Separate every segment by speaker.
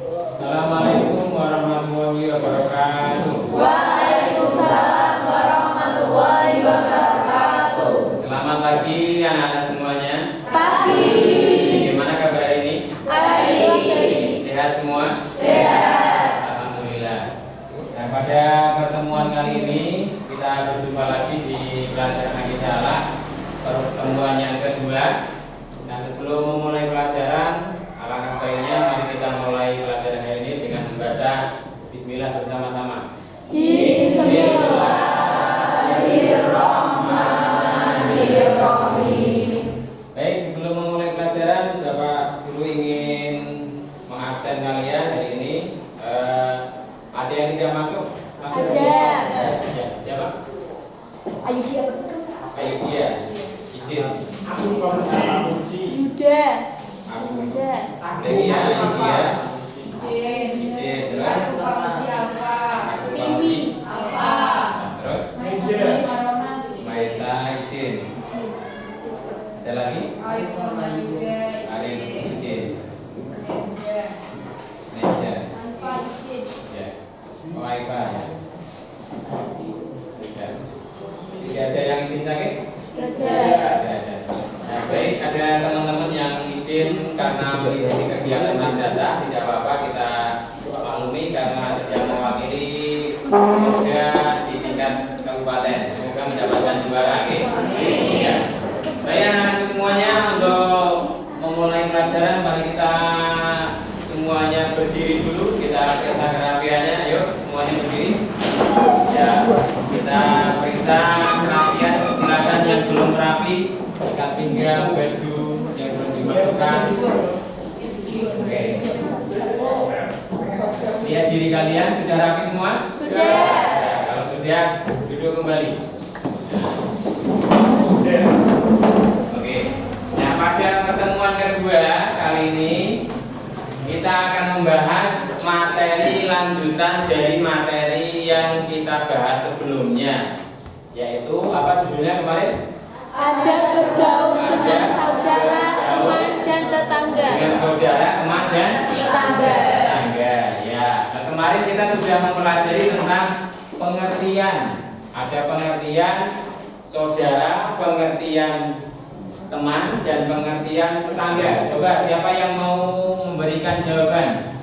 Speaker 1: Assalamualaikum warahmatullahi wabarakatuh.
Speaker 2: Waalaikumsalam warahmatullahi wabarakatuh.
Speaker 1: Selamat pagi anak-anak semuanya.
Speaker 2: Pagi.
Speaker 1: Bagaimana kabar hari ini?
Speaker 2: Baik.
Speaker 1: Sehat semua?
Speaker 2: Sehat.
Speaker 1: Alhamdulillah. Nah, pada pertemuan kali ini kita berjumpa lagi di pelajaran Akidah, pertemuan yang kedua. Nah, sebelum memulai pelajaran, alangkah baiknya mari kita mulai pelajaran hari ini dengan membaca Bismillah bersama-sama.
Speaker 2: Bismillahirrahmanirrahim.
Speaker 1: Baik, sebelum memulai pelajaran, Bapak Guru ingin mengabsen kalian hari ini. Ada yang tidak masuk?
Speaker 2: Ada.
Speaker 1: Ya, siapa?
Speaker 2: Ayo dia.
Speaker 1: Ayo dia. Izin.
Speaker 2: Yuda.
Speaker 1: Aku.
Speaker 2: Yuda.
Speaker 1: Lagi ya, Ayo dia.
Speaker 3: Izin.
Speaker 1: Izin. Terus.
Speaker 3: Aku Pamuji Alfa.
Speaker 1: Aku Pamuji.
Speaker 3: Alfa.
Speaker 1: Terus. Maesa izin. Ada lagi?
Speaker 3: Arif Nurma Yuda.
Speaker 1: Arif izin.
Speaker 3: Neja.
Speaker 1: Neja.
Speaker 3: Alfa izin.
Speaker 1: Ya. Oh, Aifa ya. Sudah. Tidak ada yang izin sakit? Ada. Nah, baik, ada teman-teman yang izin karena mengikuti kegiatan madrasah, tidak apa-apa, kita maklumi karena sedang mewakili pemuda di tingkat kabupaten. Semoga mendapatkan juara. Ya. Baik anak semuanya, untuk memulai pelajaran mari kita semuanya berdiri dulu, kita periksa kerapiannya. Ayo semuanya berdiri. Ya, kita periksa kerapian. Silakan yang belum rapi, ikat pinggang, baju yang belum dimasukkan. Oke. Lihat diri kalian sudah rapi semua?
Speaker 2: Sudah.
Speaker 1: Ya, kalau sudah, duduk kembali. Oke. Nah, pada pertemuan kedua kali ini kita akan membahas materi lanjutan dari materi yang kita bahas sebelumnya, yaitu apa judulnya kemarin?
Speaker 2: Ada bergaul dengan saudara, teman dan tetangga.
Speaker 1: Dengan saudara, teman dan
Speaker 2: Tetangga.
Speaker 1: tetangga. Ya. Nah, kemarin kita sudah mempelajari tentang pengertian. Ada pengertian saudara, pengertian teman, dan pengertian tetangga. Coba siapa yang mau memberikan jawaban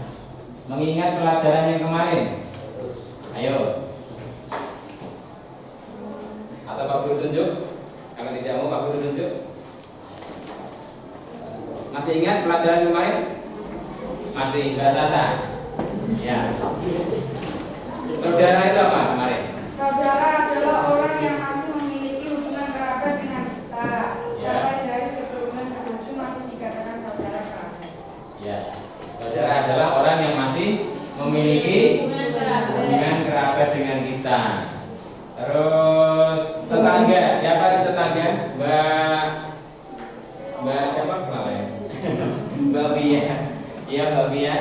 Speaker 1: mengingat pelajaran yang kemarin? Ayo. Atau Pak Guru tunjuk? Kalau tidak mau Pak Guru tunjuk. Masih ingat pelajaran kemarin? Masih, Mbak Tasa? Ya. Saudara itu apa kemarin?
Speaker 3: Saudara adalah orang yang masih memiliki hubungan kerabat dengan kita. Sampai dari keturunan ke-7 masih dikatakan saudara kerabat.
Speaker 1: Ya. Saudara adalah orang yang masih memiliki hubungan kerabat dengan kita. Terus tetangga, siapa itu tetangga? Mbak siapa kemarin? Mbak Bia. Iya Mbak Bia.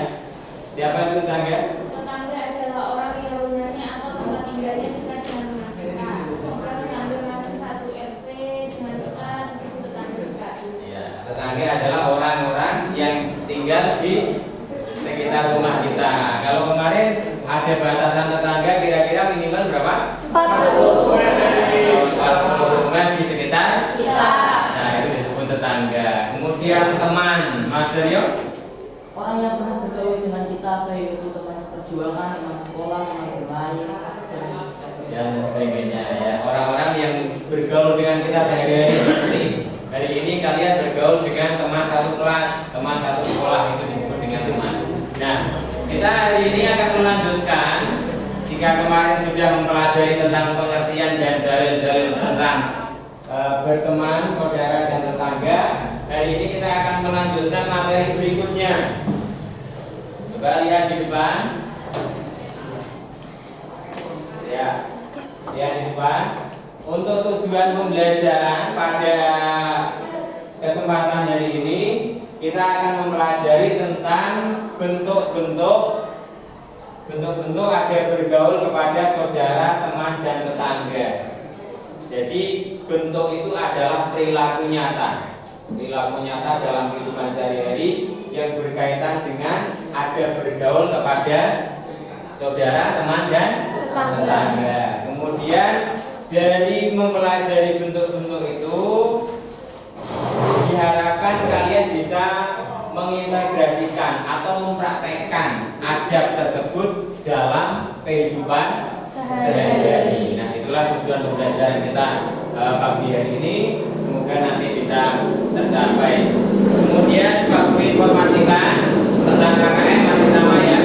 Speaker 1: Siapa itu tetangga?
Speaker 4: Tetangga adalah orang yang rumahnya atau tempat tinggalnya dekat dengan rumah kita. Kalau sambil masih satu RT dengan kita disebut tetangga dekat.
Speaker 1: Ya, tetangga adalah orang-orang yang tinggal di sekitar rumah kita. Kalau kemarin ada batasan tetangga kira-kira minimal berapa?
Speaker 2: 40.
Speaker 1: 40 rumah di sekitar
Speaker 2: Kita.
Speaker 1: Nah, itu disebut tetangga. Kemudian teman, Mas Rio.
Speaker 5: Orang yang pernah bergaul dengan kita, baik itu teman seperjuangan, teman sekolah, teman bermain,
Speaker 1: Dan sebagainya ya. Orang-orang yang bergaul dengan kita sehari-hari seperti hari ini kalian bergaul dengan teman satu kelas, teman satu sekolah, itu disebut dengan teman. Nah, kita hari ini akan melanjutkan. Jika kemarin sudah mempelajari tentang pengertian dan dalil-dalil tentang berteman, saudara dan tetangga, hari ini kita akan melanjutkan materi berikutnya. Coba lihat di depan. Ya, lihat di depan. Untuk tujuan pembelajaran pada kesempatan hari ini, kita akan mempelajari tentang bentuk-bentuk ada bergaul kepada saudara, teman, dan tetangga. Jadi bentuk itu adalah perilaku nyata dalam kehidupan sehari-hari yang berkaitan dengan ada bergaul kepada saudara, teman, dan tetangga. Kemudian dari mempelajari bentuk-bentuk itu diharapkan kalian bisa mengintegrasikan atau mempraktekkan adab tersebut dalam kehidupan sehari-hari. Nah, itulah tujuan pembelajaran kita pagi hari ini. Semoga nanti bisa tercapai. Kemudian Pak Guru informasikan tentang KKM masih sama ya.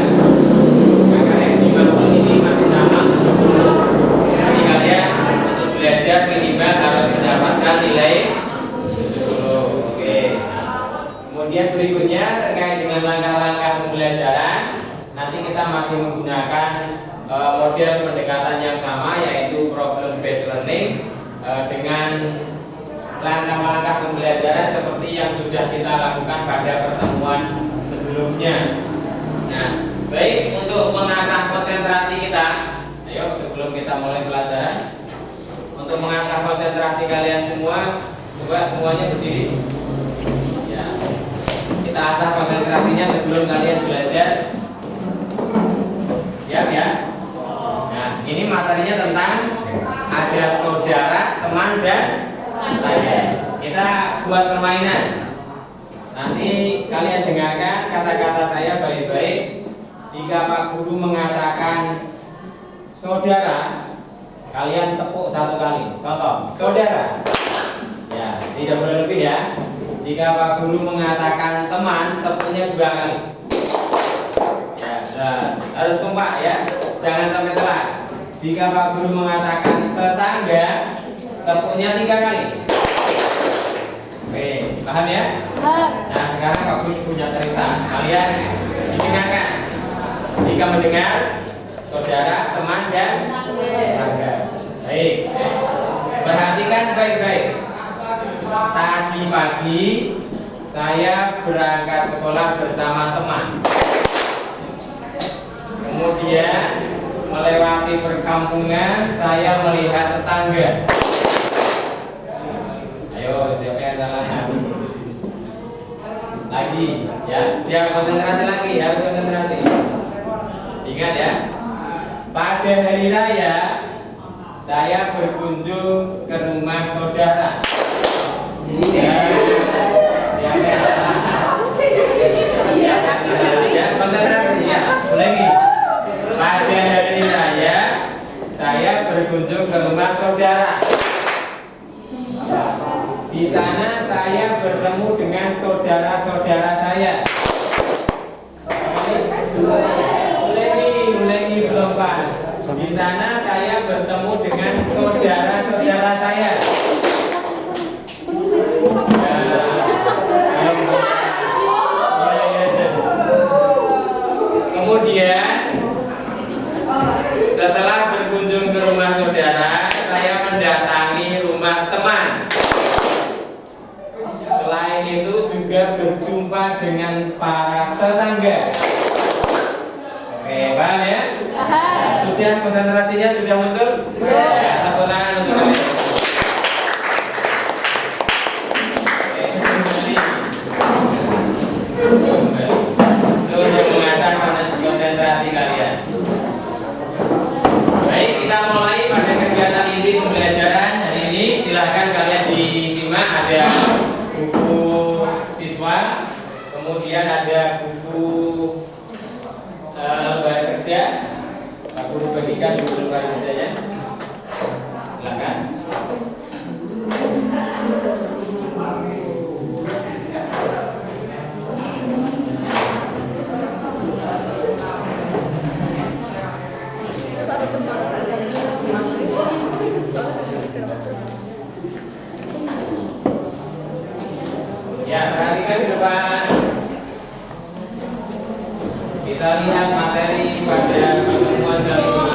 Speaker 1: KKM di matkul ini masih sama 70. Jadi kalian untuk belajar minimal harus mendapatkan nilai 70. Oke. Kemudian berikutnya terkait dengan langkah-langkah pembelajaran, nanti kita masih menggunakan model pendekatan yang sama, yaitu problem based learning dengan langkah-langkah pembelajaran seperti yang sudah kita lakukan pada pertemuan sebelumnya. Nah, baik, untuk mengasah konsentrasi kita, ayo sebelum kita mulai pelajaran, untuk mengasah konsentrasi kalian semua, coba semuanya berdiri. Ya, kita asah konsentrasinya sebelum kalian belajar. Siap ya? Nah, ini materinya tentang ada saudara, teman, dan tetangga. Kita buat permainan. Nanti kalian dengarkan kata-kata saya baik-baik. Jika Pak Guru mengatakan saudara, kalian tepuk satu kali. Contoh, saudara. Ya, tidak boleh lebih ya. Jika Pak Guru mengatakan teman, tepuknya 2 kali. Ya, harus kompak ya. Jangan sampai telat. Jika Pak Guru mengatakan tetangga, tepuknya 3 kali. Oke, paham ya? Nah, sekarang Pak Guru punya cerita. Kalian didengarkan. Jika mendengar saudara, teman, dan tetangga. Baik. Perhatikan baik-baik. Tadi pagi saya berangkat sekolah bersama teman. Kemudian melewati perkampungan, saya melihat tetangga. Ayo, siapa yang salah? Lagi, ya. Siap, konsentrasi lagi, harus konsentrasi. Ingat ya. Pada hari raya, saya berkunjung ke rumah saudara. Ya, konsentrasi ya. Ulangi. Pada hari raya, saya berkunjung ke rumah saudara. Di sana saya bertemu dengan saudara-saudara saya. Ulangi belum pas. Di sana saya bertemu dengan saudara-saudara saya. Kemudian setelah berkunjung ke rumah saudara, saya mendatangi rumah teman. Selain itu juga berjumpa dengan para tetangga. Oke, paham ya? Sudah konsentrasinya sudah muncul? Ya, tepuk tangan untuk kalian. Untuk mengasah konsentrasi kalian. Baik, kita mulai pada kegiatan inti pembelajaran hari ini. Silahkan kalian disimak, ada buku siswa, kemudian ada buku lembar kerja. Pak Guru bagikan buku lembar kerjanya. Silahkan. Ya, perhatikan di depan. Kita lihat materi pada pertemuan kali ini.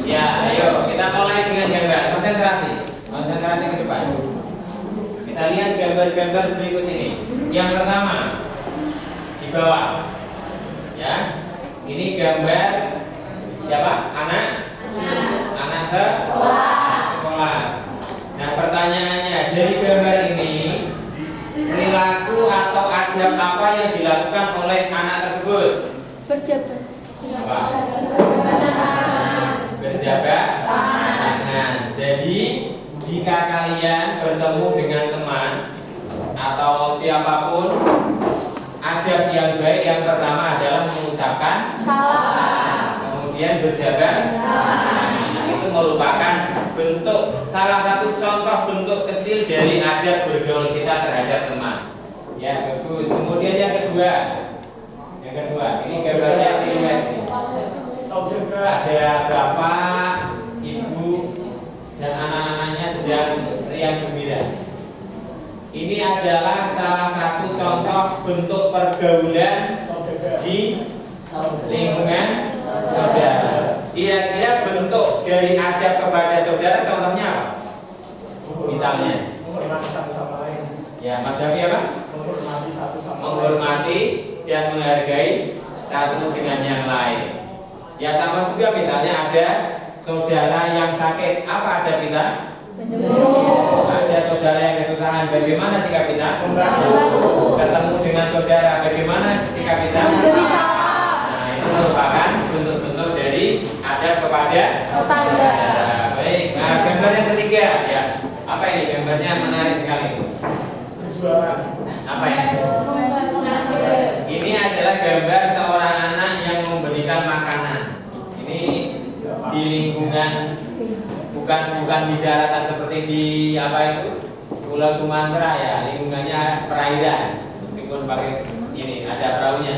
Speaker 1: Ya, ayo kita mulai dengan gambar. Konsentrasi ke depan. Kita lihat gambar-gambar berikut ini. Yang pertama di bawah, ya. Ini gambar siapa? Anak sekolah. Nah, pertanyaannya, dari gambar ini perilaku atau adab apa yang dilakukan oleh anak tersebut?
Speaker 2: Berjabat.
Speaker 1: Apa? Berjabat tangan. Jadi jika kalian bertemu dengan teman atau siapapun, adab yang baik yang pertama adalah mengucapkan
Speaker 2: Salam.
Speaker 1: kemudian berjabat. Nah, itu merupakan bentuk, salah satu contoh bentuk kecil dari adab bergaul kita terhadap teman. Ya, bagus. Kemudian yang kedua, ini gambarnya siluet. Ada bapak, ibu, dan anak-anaknya sedang riang gembira. Ini adalah salah satu contoh bentuk pergaulan di lingkungan saudara. Kira-kira bentuk dari adab kepada saudara contohnya apa? Misalnya, ya Mas Davi apa? Menghormati dan menghargai satu dengan yang lain. Ya sama juga misalnya ada saudara yang sakit, apa adab kita? Ada saudara yang kesusahan, bagaimana sikap kita? Ketemu dengan saudara, bagaimana sikap kita?
Speaker 2: Memberi salam.
Speaker 1: Nah, itu merupakan bentuk-bentuk dari adab kepada
Speaker 2: Tetangga.
Speaker 1: Nah, baik. Nah, gambar yang ketiga, ya. Apa ini? Gambarnya menarik sekali. Apa ini? Ini adalah gambar seorang anak yang memberikan makanan. Ini di lingkungan bukan di daratan seperti di apa itu Pulau Sumatera ya, lingkungannya perairan meskipun pakai ini ada perahunya.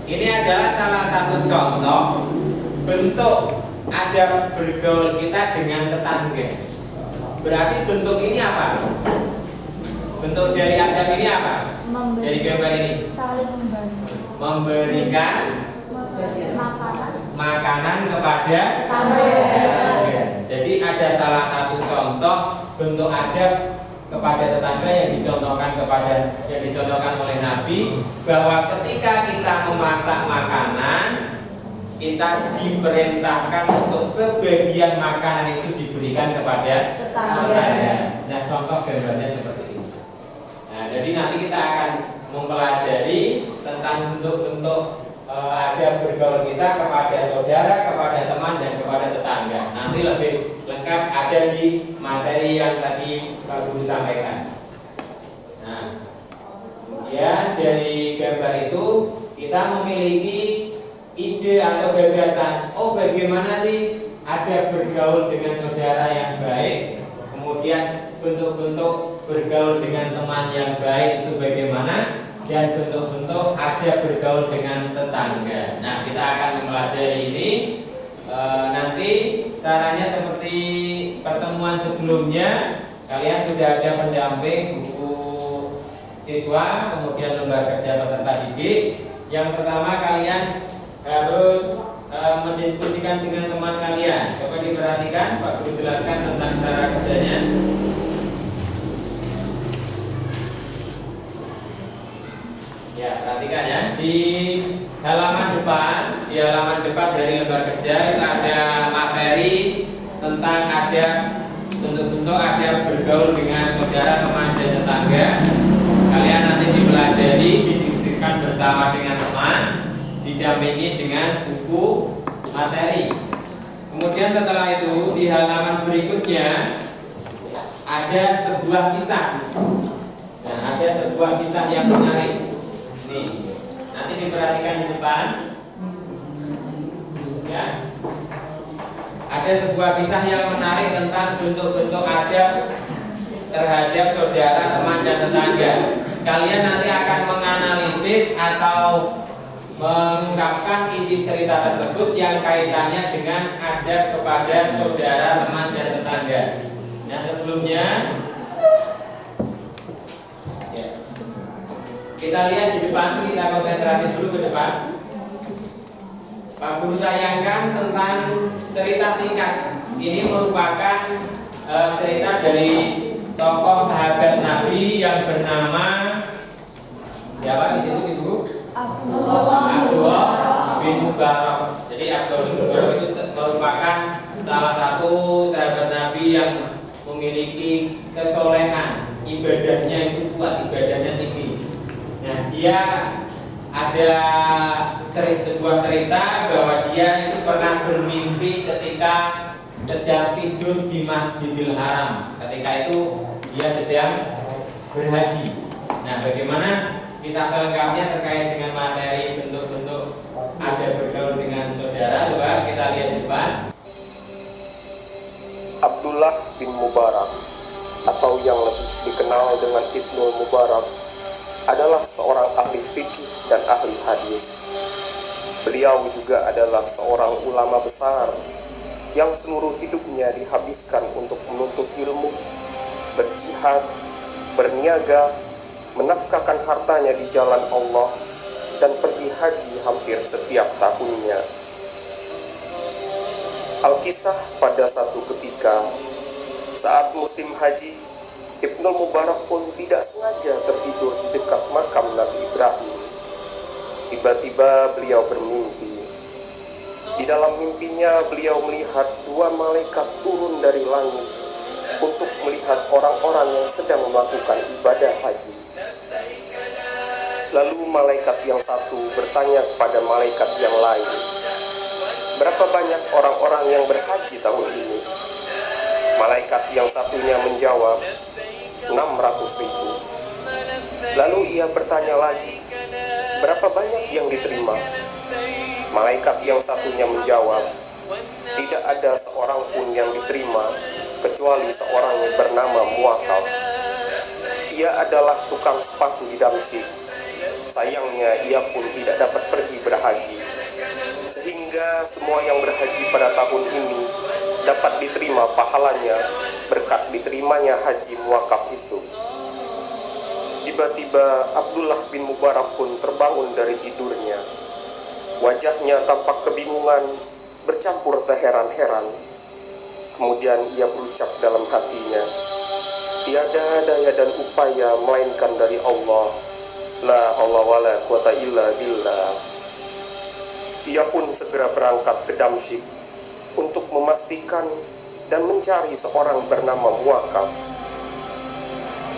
Speaker 1: Ini adalah salah satu contoh bentuk adab bergaul kita dengan tetangga. Berarti bentuk ini apa? Bentuk dari adab ini apa? Dari gambar ini
Speaker 2: Saling membantu.
Speaker 1: memberikan makanan kepada
Speaker 2: Tetangga.
Speaker 1: Jadi ada salah satu contoh bentuk adab kepada tetangga yang dicontohkan oleh Nabi, bahwa ketika kita memasak makanan, kita diperintahkan untuk sebagian makanan itu diberikan kepada tetangga. Nah, contoh gambarnya seperti ini. Nah, jadi nanti kita akan mempelajari tentang bentuk-bentuk adab bergaul kita kepada saudara, kepada teman, dan kepada tetangga. Nanti lebih lengkap ada di materi yang tadi Pak Guru sampaikan. Nah, kemudian dari gambar itu kita memiliki ide atau gagasan. Oh, bagaimana sih adab bergaul dengan saudara yang baik? Kemudian bentuk-bentuk bergaul dengan teman yang baik itu bagaimana? Dan bentuk-bentuk adab bergaul dengan tetangga. Nah, kita akan mempelajari ini. Nanti caranya seperti pertemuan sebelumnya, kalian sudah ada pendamping, buku siswa, kemudian lembar kerja peserta didik. Yang pertama kalian harus mendiskusikan dengan teman kalian. Coba diperhatikan, Pak Guru jelaskan tentang cara kerjanya. Ya, perhatikan ya. Di halaman depan dari lembar kerja itu ada materi tentang adab, bentuk-bentuk adab bergaul dengan saudara, teman, dan tetangga. Kalian nanti dipelajari, didiskusikan bersama dengan teman, didampingi dengan buku materi. Kemudian setelah itu di halaman berikutnya ada sebuah kisah. Nah, ada sebuah kisah yang menarik. Nih, nanti diperhatikan di depan. Ya. Ada sebuah kisah yang menarik tentang bentuk-bentuk adab terhadap saudara, teman, dan tetangga. Kalian nanti akan menganalisis atau mengungkapkan isi cerita tersebut yang kaitannya dengan adab kepada saudara, teman, dan tetangga. Nah, sebelumnya kita lihat di depan, kita konsentrasi dulu ke depan. Pak Guru sayangkan tentang cerita singkat. Ini merupakan cerita dari tokoh sahabat Nabi yang bernama siapa di situ Ibu? Abdullah bin Mubarak. Jadi Abdullah bin Mubarak itu merupakan salah satu sahabat Nabi yang memiliki kesolehan, ibadahnya itu kuat, ibadahnya tinggi. Nah, dia ada sebuah cerita bahwa dia itu pernah bermimpi ketika sedang tidur di Masjidil Haram. Ketika itu dia sedang berhaji. Nah, bagaimana kisah selengkapnya terkait dengan materi bentuk-bentuk ada bergaul dengan saudara? Coba kita lihat di depan.
Speaker 6: Abdullah bin Mubarak atau yang lebih dikenal dengan Ibnu Mubarak adalah seorang ahli fikih dan ahli hadis. Beliau juga adalah seorang ulama besar yang seluruh hidupnya dihabiskan untuk menuntut ilmu, berjihad, berniaga, menafkahkan hartanya di jalan Allah, dan pergi haji hampir setiap tahunnya. Alkisah pada satu ketika, saat musim haji, Ibnu Mubarak pun tidak sengaja tertidur di dekat makam Nabi Ibrahim. Tiba-tiba beliau bermimpi. Di dalam mimpinya beliau melihat dua malaikat turun dari langit untuk melihat orang-orang yang sedang melakukan ibadah haji. Lalu malaikat yang satu bertanya kepada malaikat yang lain, "Berapa banyak orang-orang yang berhaji tahun ini?" Malaikat yang satunya menjawab, 600.000. Lalu ia bertanya lagi, "Berapa banyak yang diterima?" Malaikat yang satunya menjawab, "Tidak ada seorang pun yang diterima kecuali seorang yang bernama Muwakaf. Ia adalah tukang sepatu di Damsyik. Sayangnya ia pun tidak dapat pergi berhaji, sehingga semua yang berhaji pada tahun ini dapat diterima pahalanya berkat diterimanya haji Muwakaf itu." Tiba-tiba Abdullah bin Mubarak pun terbangun dari tidurnya. Wajahnya tampak kebingungan bercampur terheran-heran. Kemudian ia berucap dalam hatinya, "Tiada daya dan upaya melainkan dari Allah. La haula wala quwata illa billah." Ia pun segera berangkat ke Damsyik untuk memastikan dan mencari seorang bernama Muwakaf.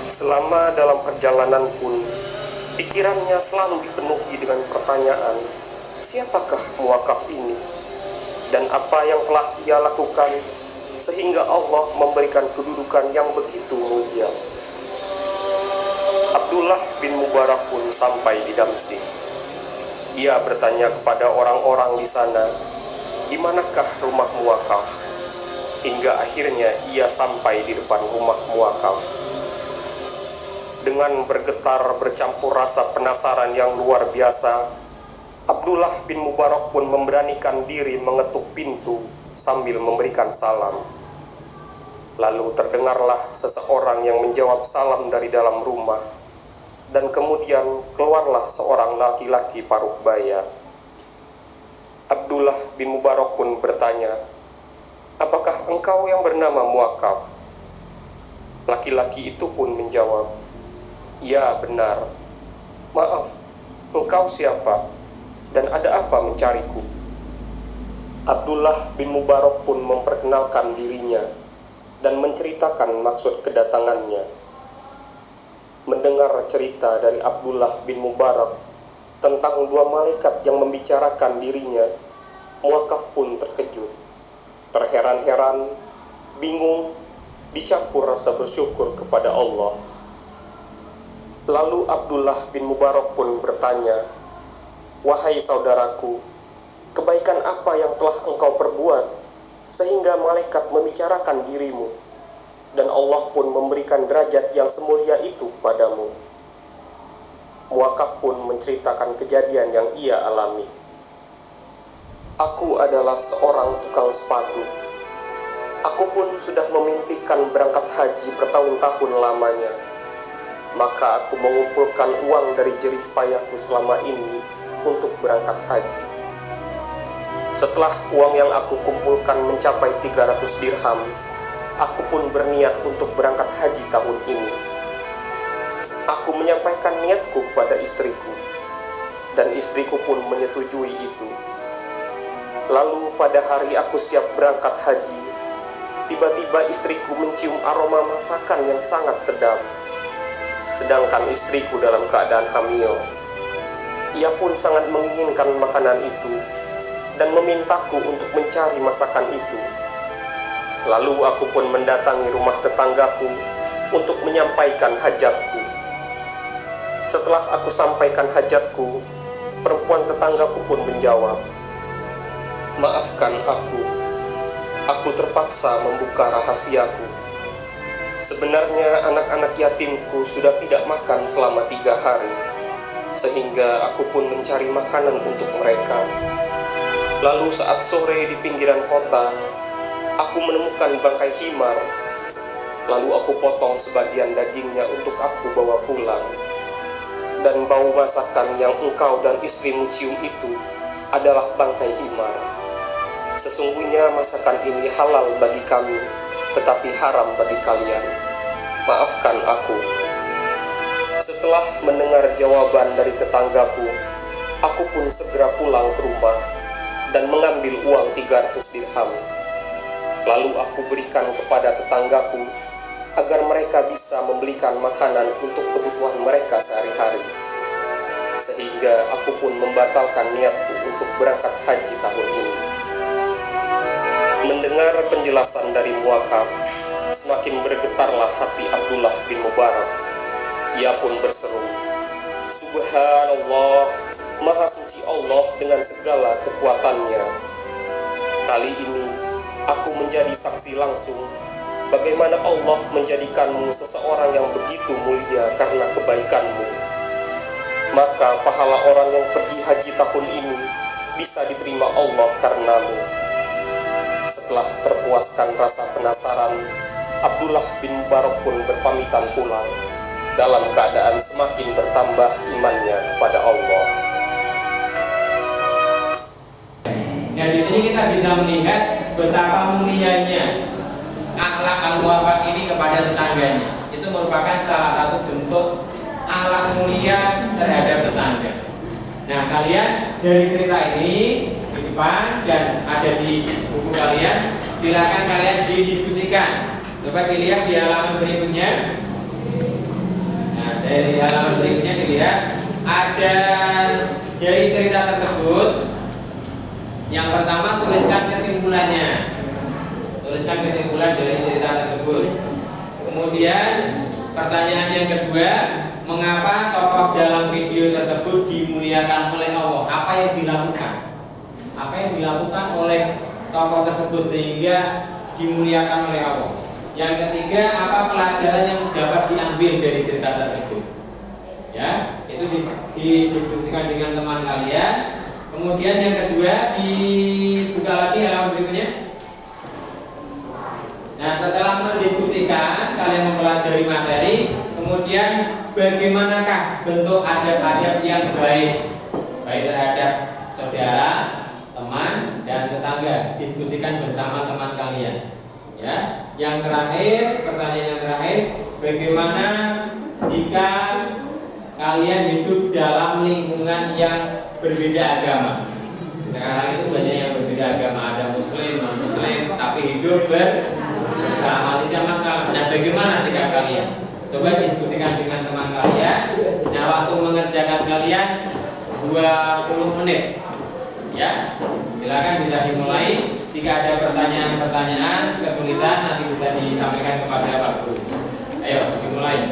Speaker 6: Selama dalam perjalanan pun, pikirannya selalu dipenuhi dengan pertanyaan, siapakah Muwakaf ini? Dan apa yang telah ia lakukan sehingga Allah memberikan kedudukan yang begitu mulia? Abdullah bin Mubarak pun sampai di Damsyik. Ia bertanya kepada orang-orang di sana, "Di manakah rumah Muwakaf?" Hingga akhirnya ia sampai di depan rumah Muwakaf. Dengan bergetar bercampur rasa penasaran yang luar biasa, Abdullah bin Mubarak pun memberanikan diri mengetuk pintu sambil memberikan salam. Lalu terdengarlah seseorang yang menjawab salam dari dalam rumah, dan kemudian keluarlah seorang laki-laki paruh baya. Abdullah bin Mubarak pun bertanya, "Apakah engkau yang bernama Muwakaf?" Laki-laki itu pun menjawab, "Ya, benar. Maaf, engkau siapa? Dan ada apa mencariku?" Abdullah bin Mubarak pun memperkenalkan dirinya dan menceritakan maksud kedatangannya. Mendengar cerita dari Abdullah bin Mubarak tentang dua malaikat yang membicarakan dirinya, Muwakaf pun terkejut, terheran-heran, bingung, dicampur rasa bersyukur kepada Allah. Lalu Abdullah bin Mubarak pun bertanya, "Wahai saudaraku, kebaikan apa yang telah engkau perbuat sehingga malaikat membicarakan dirimu dan Allah pun memberikan derajat yang semulia itu kepadamu?" Muwakaf pun menceritakan kejadian yang ia alami. "Aku adalah seorang tukang sepatu. Aku pun sudah memimpikan berangkat haji bertahun-tahun lamanya. Maka aku mengumpulkan uang dari jerih payahku selama ini untuk berangkat haji. Setelah uang yang aku kumpulkan mencapai 300 dirham, aku pun berniat untuk berangkat haji tahun ini. Aku menyampaikan niatku kepada istriku, dan istriku pun menyetujui itu. Lalu pada hari aku siap berangkat haji, tiba-tiba istriku mencium aroma masakan yang sangat sedap. Sedangkan istriku dalam keadaan hamil. Ia pun sangat menginginkan makanan itu dan memintaku untuk mencari masakan itu. Lalu aku pun mendatangi rumah tetanggaku untuk menyampaikan hajatku. Setelah aku sampaikan hajatku, perempuan tetanggaku pun menjawab, "Maafkan aku terpaksa membuka rahasiaku. Sebenarnya anak-anak yatimku sudah tidak makan selama 3 hari, sehingga aku pun mencari makanan untuk mereka. Lalu saat sore di pinggiran kota, aku menemukan bangkai himar. Lalu aku potong sebagian dagingnya untuk aku bawa pulang. Dan bau masakan yang engkau dan istrimu cium itu adalah bangkai himar. Sesungguhnya masakan ini halal bagi kami, tetapi haram bagi kalian. Maafkan aku." Setelah mendengar jawaban dari tetanggaku, aku pun segera pulang ke rumah dan mengambil uang 300 dirham. Lalu aku berikan kepada tetanggaku agar mereka bisa membelikan makanan untuk kebutuhan mereka sehari-hari. Sehingga aku pun membatalkan niatku untuk berangkat haji tahun ini. Mendengar penjelasan dari muwakaf, semakin bergetarlah hati Abdullah bin Mubarak. Ia pun berseru, "Subhanallah, Maha Suci Allah dengan segala kekuatannya. Kali ini aku menjadi saksi langsung bagaimana Allah menjadikanmu seseorang yang begitu mulia karena kebaikanmu. Maka pahala orang yang pergi haji tahun ini bisa diterima Allah karenamu." Setelah terpuaskan rasa penasaran, Abdullah bin Mubarak pun berpamitan pulang dalam keadaan semakin bertambah imannya kepada Allah.
Speaker 1: Nah, di sini kita bisa melihat betapa mulianya akhlak al-muwafaq ini kepada tetangganya. Itu merupakan salah satu bentuk akhlak mulia terhadap tetangga. Nah, kalian dari cerita ini di depan dan ada di buku kalian, silakan kalian didiskusikan. Coba dilihat di halaman berikutnya. Nah, dari halaman berikutnya dilihat ada dari cerita tersebut. Yang pertama, tuliskan kesimpulannya. Tuliskan kesimpulan dari cerita tersebut. Kemudian pertanyaan yang kedua, mengapa tokoh dalam video tersebut dimuliakan oleh Allah? Apa yang dilakukan? Apa yang dilakukan oleh tokoh tersebut sehingga dimuliakan oleh Allah? Yang ketiga, apa pelajaran yang dapat diambil dari cerita tersebut? Ya, itu didiskusikan dengan teman kalian. Kemudian yang kedua, dibuka lagi halaman berikutnya. Nah, setelah mendiskusikan, kalian mempelajari materi, kemudian bagaimanakah bentuk adab-adab yang baik terhadap saudara, teman, dan tetangga. Diskusikan bersama teman kalian. Ya, yang terakhir, pertanyaan yang terakhir, bagaimana jika kalian hidup dalam lingkungan yang berbeda agama? Sekarang itu banyak yang berbeda agama, ada muslim, non-muslim, tapi hidup bersama, tidak masalah. Nah, bagaimana sikap kalian? Coba diskusikan dengan teman kalian. Nah, waktu mengerjakan kalian 20 menit. Ya, silakan bisa dimulai. Jika ada pertanyaan-pertanyaan kesulitan, nanti bisa disampaikan kepada Pak Guru. Ayo, dimulai.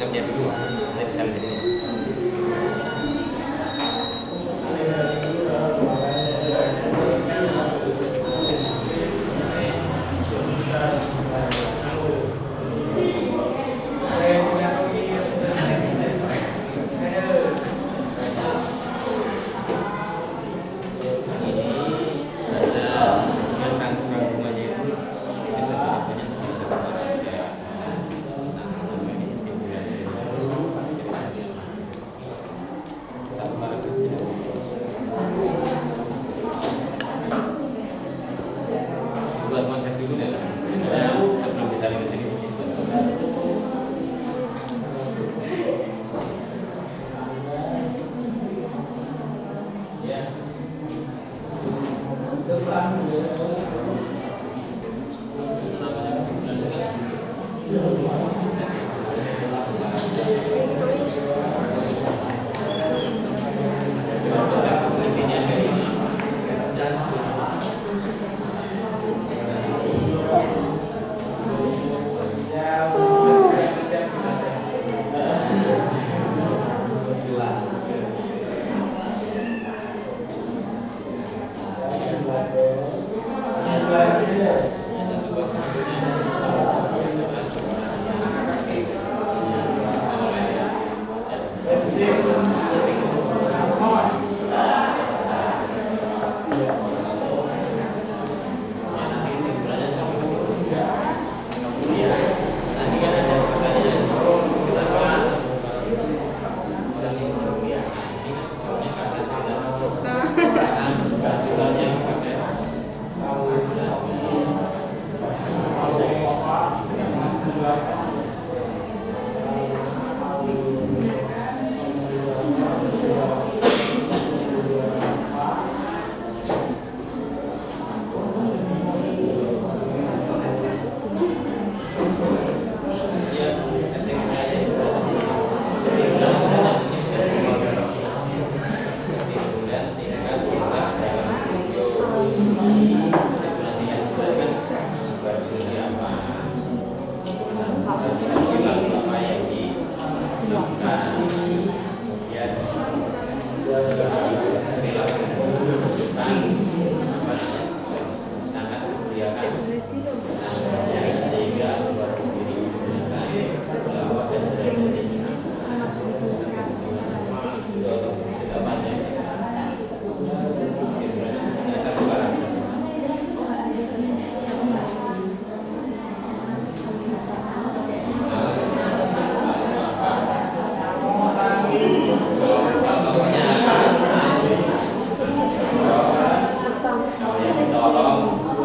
Speaker 1: konsepnya dulu, nanti bisa di sini. Buat konsep dulu deh lah. Misalnya sebelum dicari ke sini. Ya.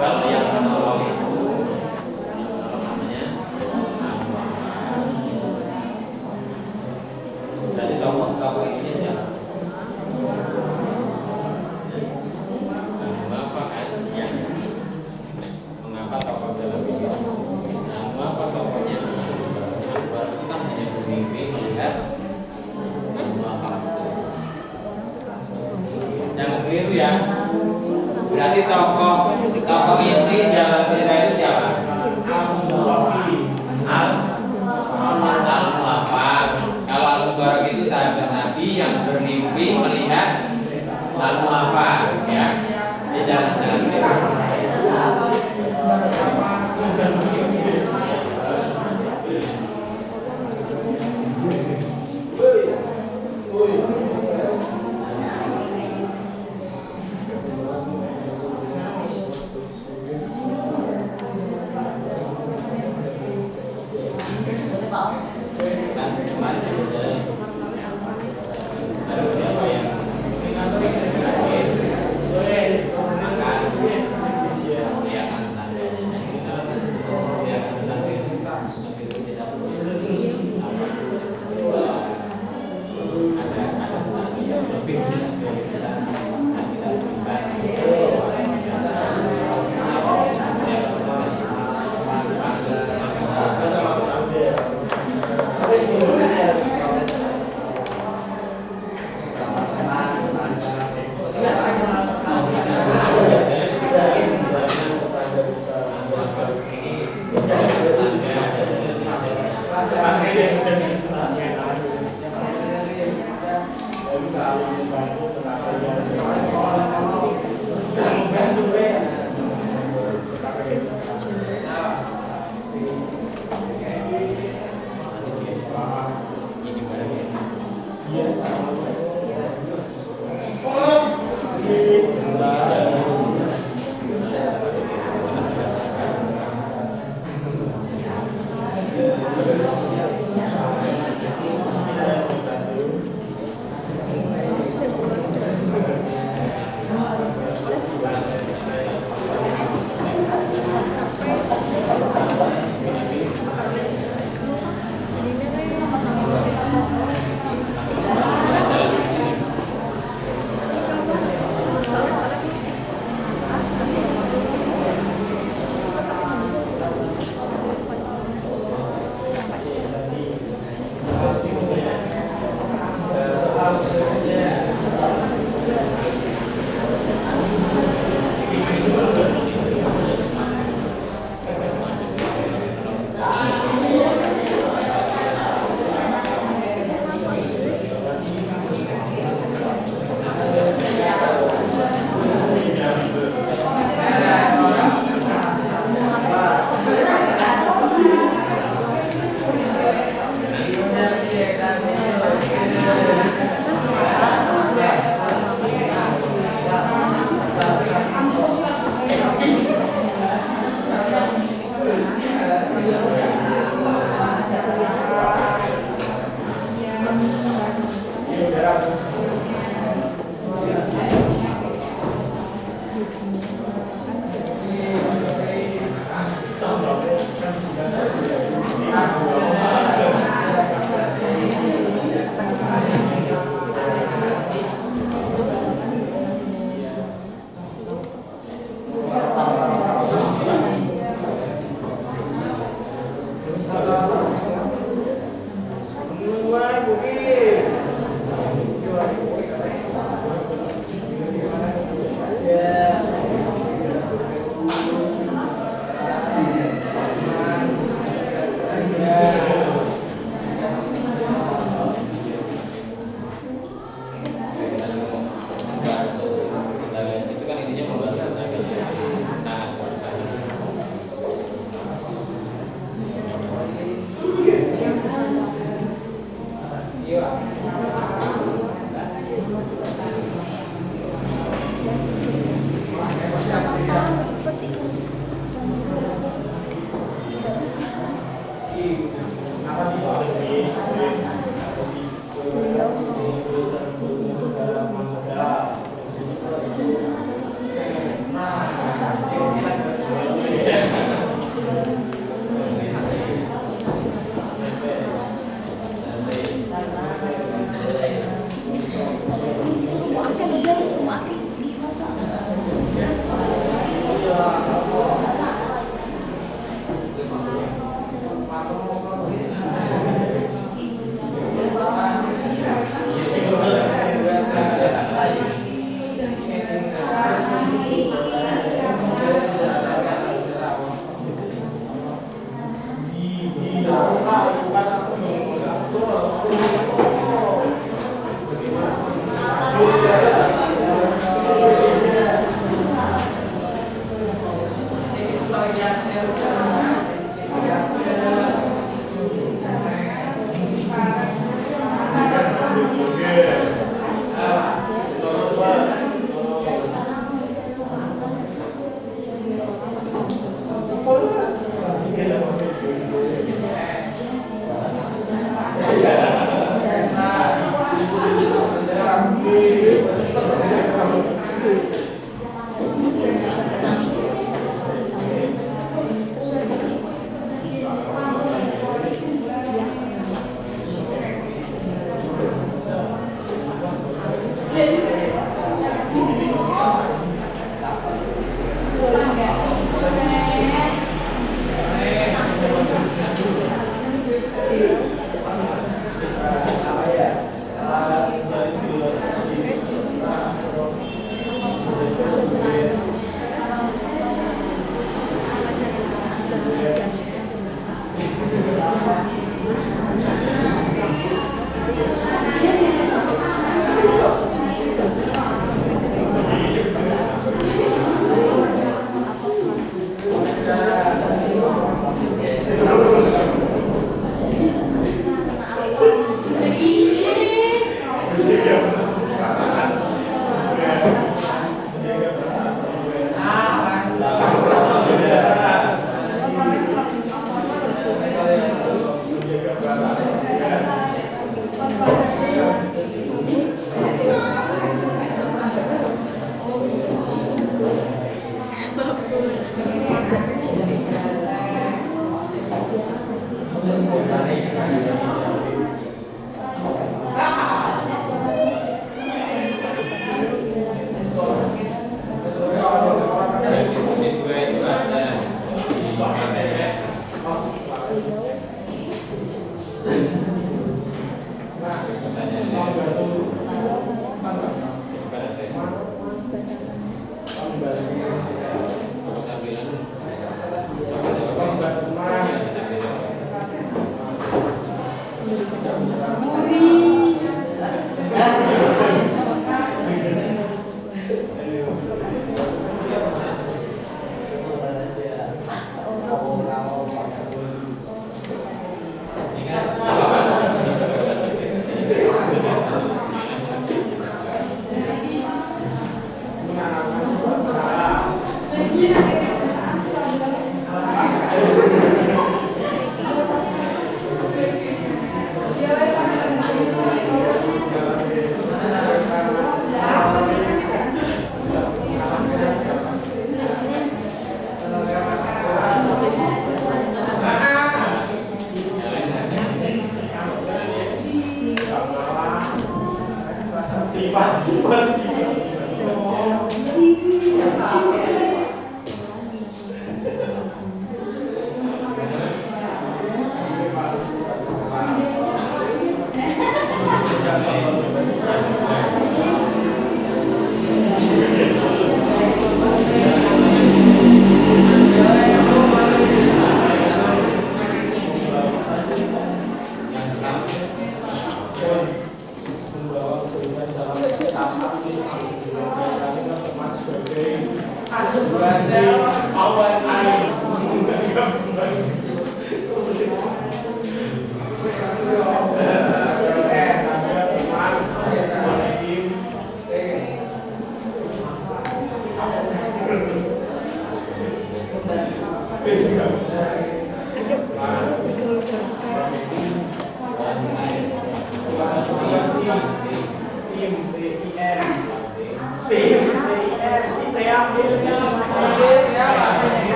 Speaker 1: Kalau yang menolong itu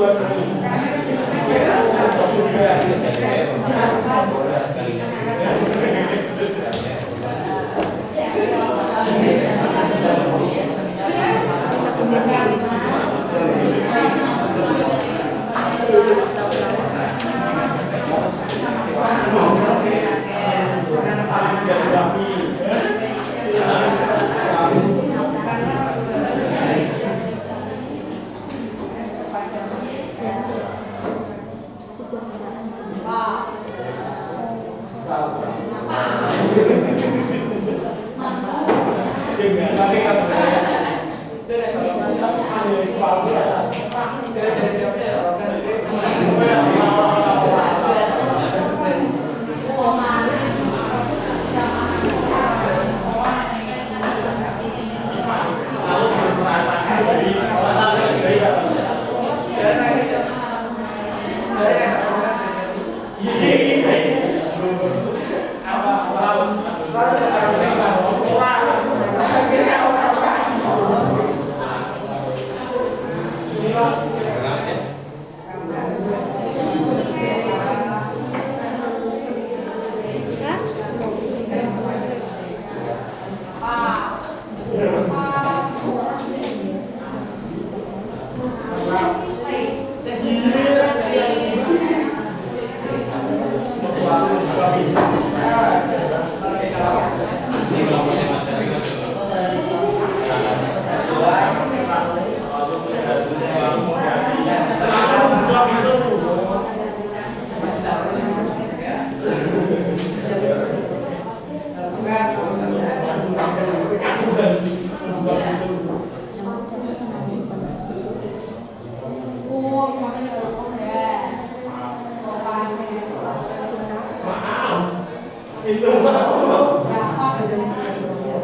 Speaker 1: Buat Ini kelompoknya Mas Ari masuk.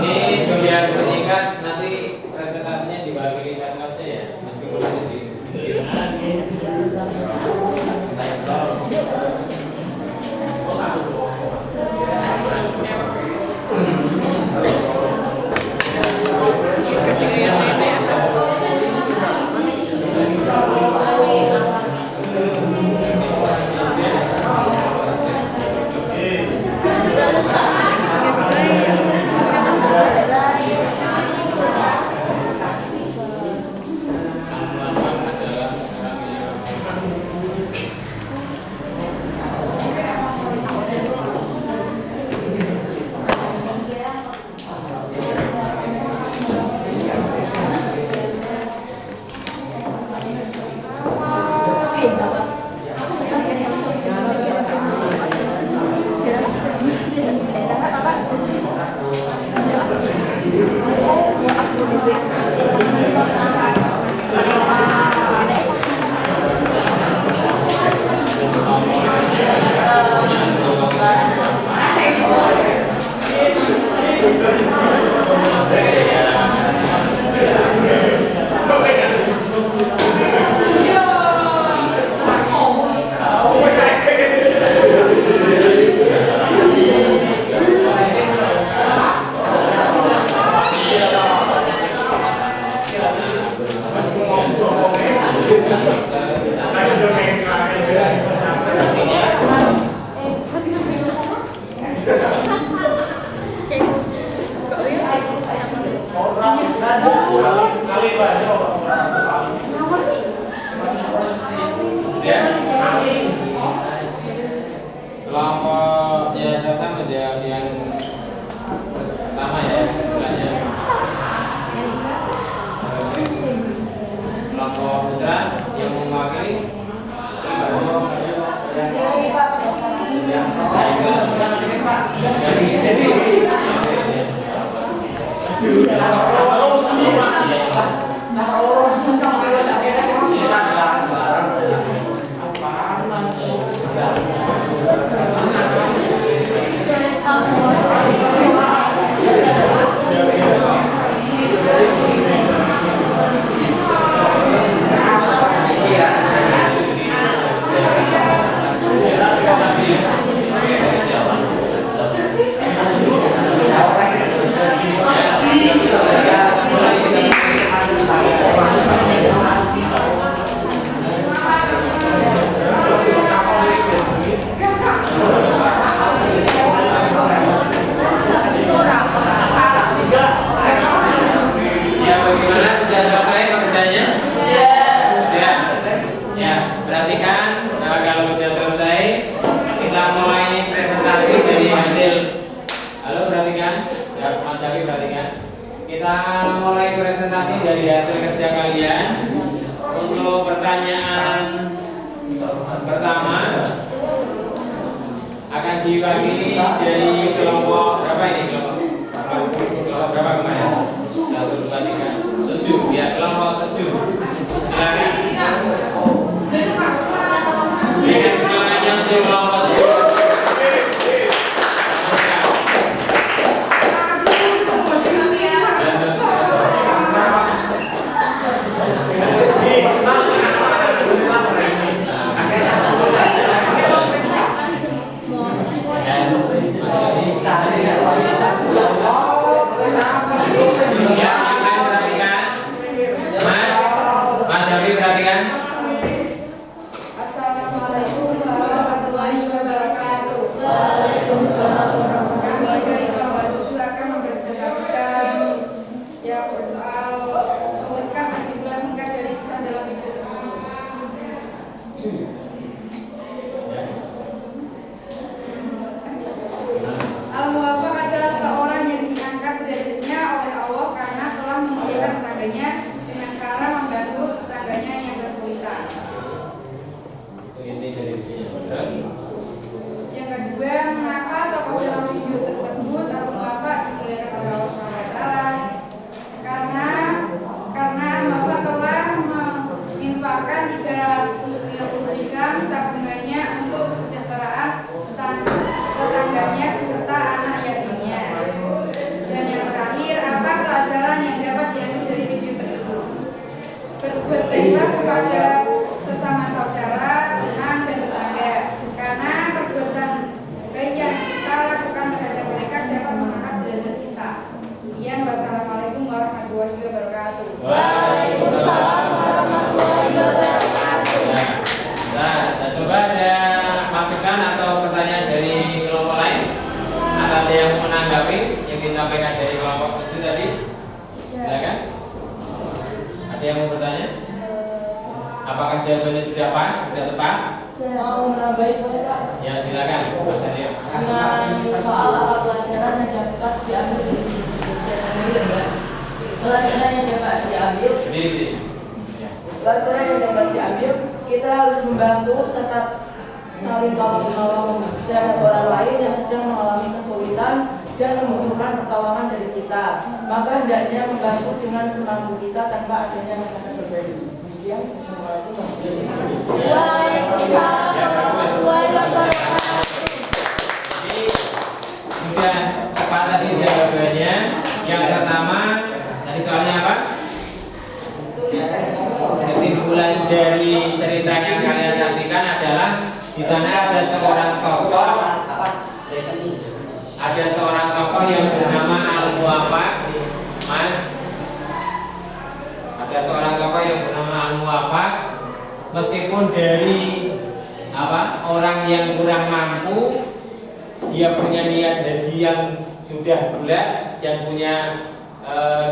Speaker 1: Ini bagian penyikat, nanti presentasinya dibagi satu aja ya, meskipun nanti kelompok ya sama dia yang pertama ya istilahnya. Kelompok putra yang mewakili dari silakan. Nah, kalau sudah selesai, kita mulai presentasi dari hasil. Halo, perhatikan. Ya, Mas Davi perhatikan. Kita mulai presentasi dari hasil kerja kalian. Untuk pertanyaan pertama akan diwakili dari kelompok berapa ini kelompok berapa kemarin? 1, 2, 3, 7 ya, kelompok 7. Silakan. Berikan semangatnya untuk kelompok 7.
Speaker 3: Assalamualaikum warahmatullahi wabarakatuh. Kami dari kelompok 7 akan mempresentasikan soal menuliskan kesimpulan singkat dari kisah dalam video tersebut. Al-Muwaffaq adalah seorang yang diangkat derajatnya oleh Allah karena telah memuliakan tetangganya dengan cara membantu tetangganya yang kesulitan. Yang kedua, mengapa tokoh dalam video tersebut Al-Muwaffaq dimuliakan oleh Allah SWT? Karena Al-Muwaffaq telah menginfakkan 350 dirham tabungannya untuk kesejahteraan tetangganya beserta anak yatimnya. Dan yang terakhir, apa pelajaran yang dapat diambil dari video tersebut? Berbuat baiklah kepada sesama saudara, teman, dan tetangga, karena perbuatan baik yang kita lakukan terhadap mereka dapat mengangkat derajat kita. Sekian, wassalamualaikum warahmatullahi wabarakatuh.
Speaker 2: Waalaikumsalam warahmatullahi wabarakatuh.
Speaker 1: Nah, coba ada masukan atau pertanyaan dari kelompok lain? Atau ada yang menanggapi yang disampaikan dari kelompok 7 tadi? Silakan. Ada yang mau bertanya? Apakah jawabannya sudah pas, sudah tepat?
Speaker 5: Mau menambahi boleh Pak?
Speaker 1: Ya, silakan. Mas Daniel.
Speaker 5: Dengan soal apa pelajaran yang dapat diambil dari pelajaran yang dapat diambil
Speaker 1: Berdiri. Ya.
Speaker 5: pelajaran yang dapat diambil, kita harus membantu serta saling tolong menolong terhadap orang lain yang sedang mengalami kesulitan dan membutuhkan pertolongan dari kita. Maka hendaknya membantu dengan semampu kita tanpa adanya rasa berbeda. Demikian, assalamualaikum warahmatullahi wabarakatuh.
Speaker 2: Waalaikumsalam warahmatullahi wabarakatuh.
Speaker 1: Jadi sudah tepat tadi jawabannya. Yang pertama tadi soalnya apa? Kesimpulan dari cerita yang kalian saksikan adalah di sana ada seorang tokoh, yang bernama Al-Muwaffaq, Mas. Ada seorang tokoh yang bernama Al-Muwaffaq, meskipun dari orang yang kurang mampu, dia punya niat haji yang sudah bulat, yang punya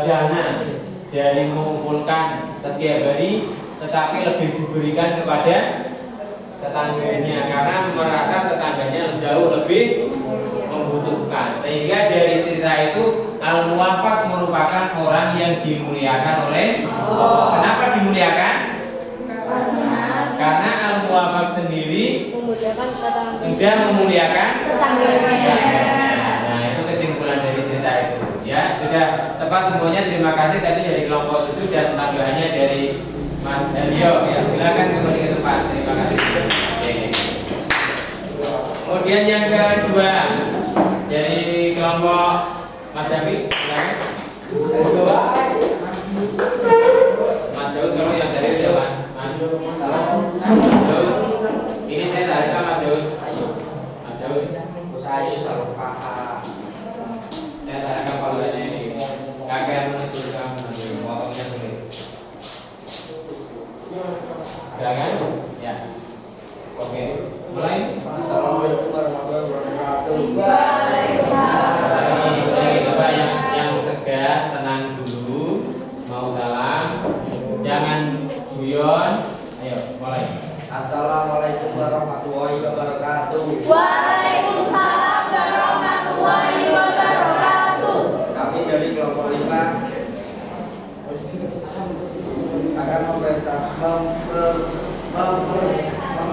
Speaker 1: dana dari mengumpulkan setiap hari, tetapi lebih diberikan kepada tetangganya karena merasa tetangganya jauh lebih membutuhkan. Sehingga dari cerita itu Al-Muwaffaq merupakan orang yang dimuliakan oleh Allah. Kenapa dimuliakan? Karena Al-Muwaffaq sendiri sudah memuliakan tetangganya. Nah, itu kesimpulan dari cerita itu. Ya, sudah tepat semuanya. Terima kasih tadi dari kelompok 7 dan tambahannya dari Mas Helio. Ya, silakan kembali ke tempat. Terima kasih. Oke. Kemudian yang kedua dari kelompok Mas David, silakan. Mas Daud, kalau yang dari itu Mas. Mas Daud. Ini saya tarik Mas Daud. Mas Daud. Saya tarik foldernya ini. Kakek menuju kamu, potongnya sulit. Silakan. Ya. Oke. Mulai.
Speaker 7: Assalamualaikum warahmatullahi wabarakatuh.
Speaker 1: Coba yang tegas, tenang dulu. Mau salam. Jangan guyon. Ayo, mulai.
Speaker 7: Assalamualaikum Assalamualaikum warahmatullahi wabarakatuh.
Speaker 2: Waalaikumsalam warahmatullahi wabarakatuh.
Speaker 7: Kami dari kelompok 5 akan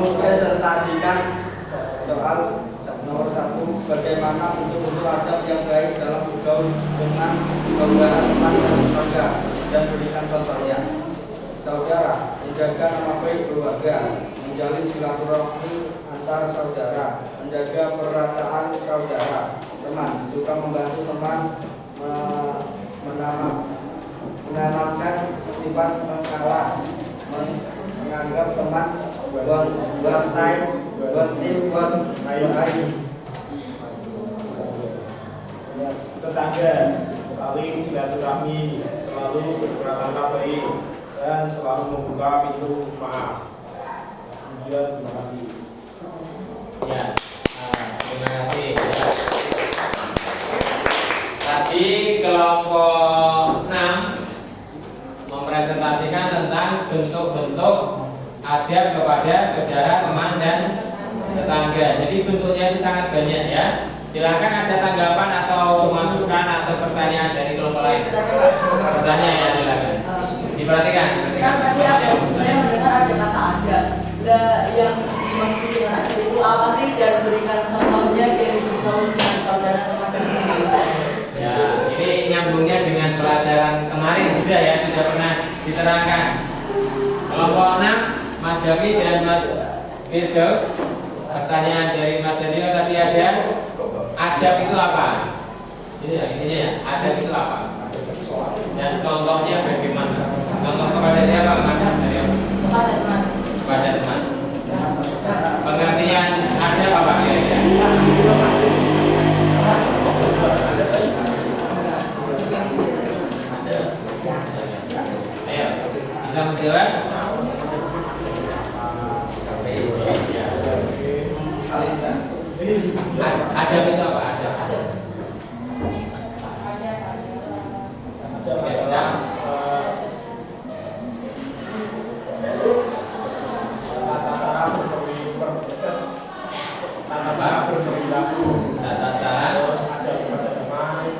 Speaker 7: mempresentasikan soal nomor 1, bagaimana bentuk-bentuk adab yang baik dalam bergaul dengan saudara, teman, dan tetangga, dan berikan contohnya. Saudara, menjaga nama baik keluarga, menjalin silaturahmi antar saudara, menjaga perasaan saudara. Teman, suka membantu teman, menanamkan sifat mengalah, menganggap teman one time, one team, one lain.
Speaker 8: Tetangga, saling silaturahmi, selalu berprasangka baik, dan selalu membuka pintu maaf. Kemudian terima kasih.
Speaker 1: Ya, terima kasih. Tadi kelompok 6 mempresentasikan tentang bentuk-bentuk adab kepada saudara, teman, dan tetangga. Jadi bentuknya itu sangat banyak ya. Silakan ada tanggapan atau masukan atau pertanyaan dari kelompok lain. Pertanyaan ya, silakan. Diperhatikan.
Speaker 5: Kan tadi saya mendengar ada kata adab. Lah yang dimaksud dengan adab itu apa sih, dan berikan contohnya dari bergaul dengan saudara, teman, dan tetangga.
Speaker 1: Ya, ini nyambungnya dengan pelajaran kemarin sudah ya, sudah pernah diterangkan. Kelompok 6, Mas Jami dan Mas Firdaus. Pertanyaan dari Mas Janio tadi ada, adab itu apa? Ini ya, intinya ya, adab itu apa? Dan contohnya bagaimana? Contoh kepada siapa, Mas Janio?
Speaker 5: Kepada teman.
Speaker 1: Kepada teman. Pengertian adab apa kira-kira? Ayo, bisa menjawab? Adab itu apa? Adab. Tata cara
Speaker 8: Ada kepada teman.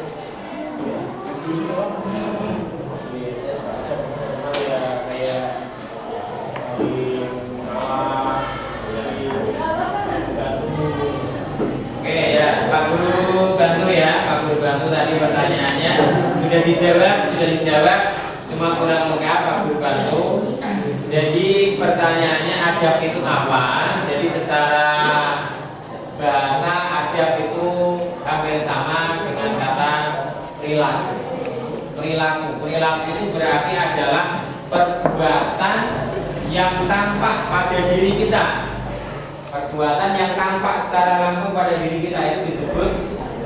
Speaker 1: Oke ya, Pak Guru bantu ya, Pak Guru bantu tadi pertanyaannya sudah dijawab, cuma kurang lengkap Pak Guru bantu. Jadi pertanyaannya adab itu apa? Jadi secara bahasa adab itu hampir sama dengan kata perilaku. Perilaku itu berarti adalah perbuatan yang tampak pada diri kita. Perbuatan yang tampak secara langsung pada diri kita itu disebut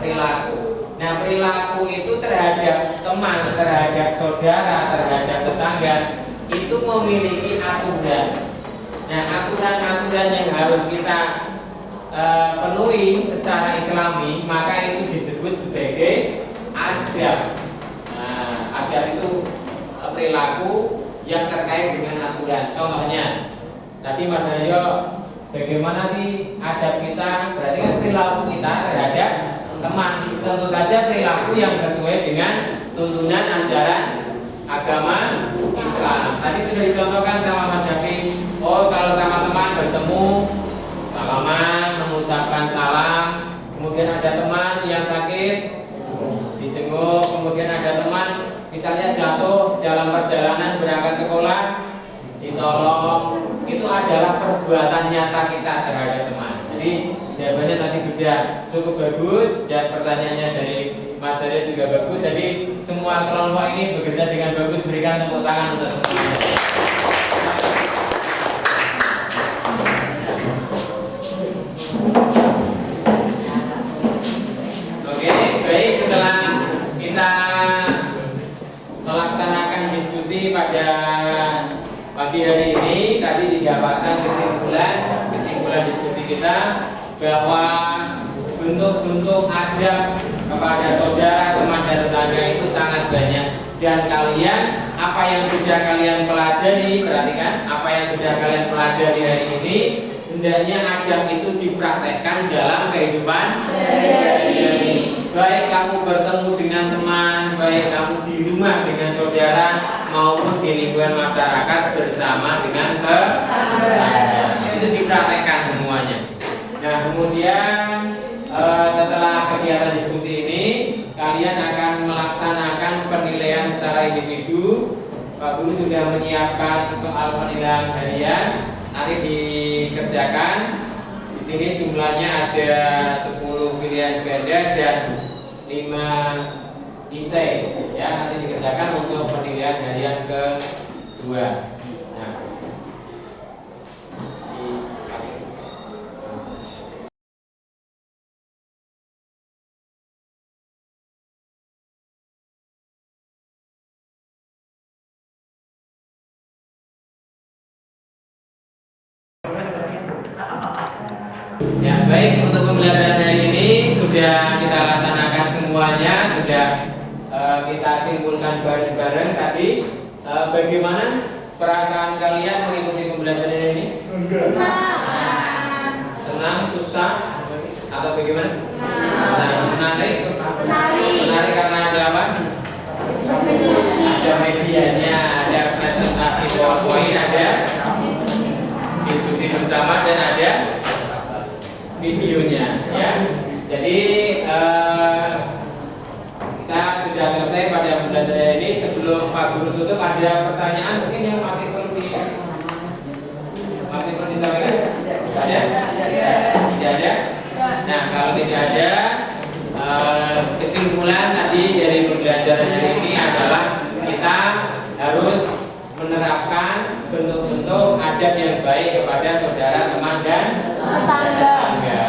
Speaker 1: perilaku. Nah, perilaku itu terhadap teman, terhadap saudara, terhadap tetangga itu memiliki aturan. Nah, aturan-aturan yang harus kita penuhi secara Islami, maka itu disebut sebagai adab. Nah, adab itu perilaku yang terkait dengan aturan. Contohnya, tadi Mas Aryo, bagaimana sih adab kita? Berarti kan perilaku kita terhadap teman. Tentu saja perilaku yang sesuai dengan tuntunan ajaran agama Islam. Tadi sudah dicontohkan sama Mas Jafi. Oh, kalau sama teman bertemu, salaman, mengucapkan salam. Kemudian ada teman yang sakit, dijenguk. Kemudian ada teman misalnya jatuh dalam perjalanan berangkat sekolah, ditolong. Itu adalah perbuatan nyata kita terhadap teman. Jadi jawabannya tadi sudah cukup bagus, dan pertanyaannya dari Mas Aryo juga bagus. Jadi semua kelompok ini bekerja dengan bagus. Berikan tepuk tangan untuk semuanya. Oke, baik, setelah kita melaksanakan diskusi pada pagi hari ini, tadi didapatkan kesimpulan diskusi kita bahwa bentuk-bentuk adab kepada saudara, teman, dan tetangga itu sangat banyak. Dan kalian, apa yang sudah kalian pelajari, perhatikan, apa yang sudah kalian pelajari hari ini hendaknya adab itu dipraktekkan dalam kehidupan sehari-hari. Baik kamu bertemu dengan teman, baik kamu di rumah dengan saudara, maupun di lingkungan masyarakat bersama dengan tetangga. Itu dipraktekkan semuanya. Nah, kemudian setelah kegiatan diskusi ini, kalian akan melaksanakan penilaian secara individu. Pak Guru sudah menyiapkan soal penilaian harian, nanti dikerjakan. Di sini jumlahnya ada 10 pilihan ganda dan 5 esai. Ya, nanti dikerjakan untuk penilaian harian kedua. Nah, ya, baik, untuk pembelajaran hari ini sudah kita laksanakan semuanya, sudah kita simpulkan bareng-bareng tadi. Bagaimana perasaan kalian mengikuti pembelajaran hari ini? Senang, susah, atau bagaimana? Menarik? Menarik karena ada apa? Ada medianya, ada presentasi PowerPoint, ada diskusi bersama, dan ada videonya, ya. Jadi kita sudah selesai pada pembelajaran ini. Sebelum Pak Guru tutup, ada pertanyaan mungkin yang masih perlu disampaikan? Ada? Tidak ada? Nah, kalau tidak ada, kesimpulan tadi dari pembelajaran hari ini adalah kita harus menerapkan bentuk-bentuk adab yang baik kepada saudara, teman, dan tetangga.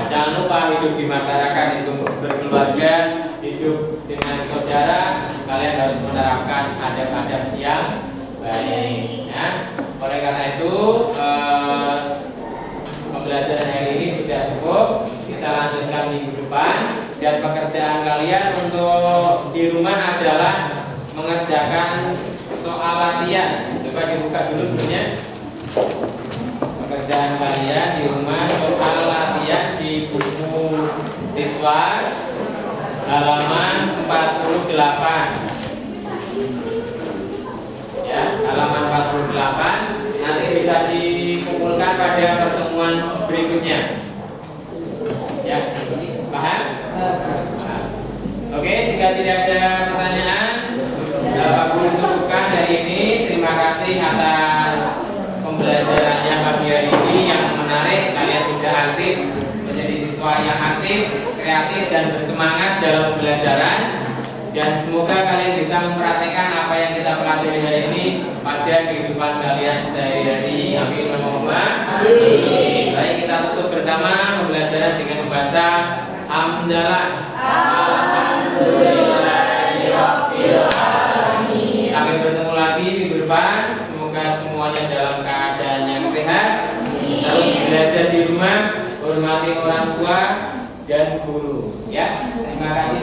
Speaker 1: Jangan lupa hidup di masyarakat, hidup berkeluarga, hidup dengan saudara, kalian harus menerapkan adab-adab yang baik. Ya. Oleh karena itu, pembelajaran hari ini sudah cukup. Kita lanjutkan minggu depan, dan pekerjaan kalian untuk di rumah adalah mengerjakan soal latihan. Coba dibuka dulu bukunya. Pekerjaan kalian di rumah soal latihan di buku siswa halaman 48. Ya, halaman 48 nanti bisa dikumpulkan pada pertemuan berikutnya. Ya, paham? Oke, jika tidak ada pertanyaan, Pak Guru cukupkan hari ini. Terima kasih atas pembelajarannya pagi hari ini yang menarik. Kalian sudah aktif, menjadi siswa yang aktif, kreatif, dan bersemangat dalam pembelajaran. Dan semoga kalian bisa mempraktekkan apa yang kita pelajari hari ini pada kehidupan kalian sehari-hari. Amin. Baik, kita tutup bersama pembelajaran dengan membaca hamdalah. Sampai bertemu lagi minggu depan. Semoga semuanya dalam keadaan yang sehat. Terus belajar di rumah, hormati orang tua dan guru. Ya, terima kasih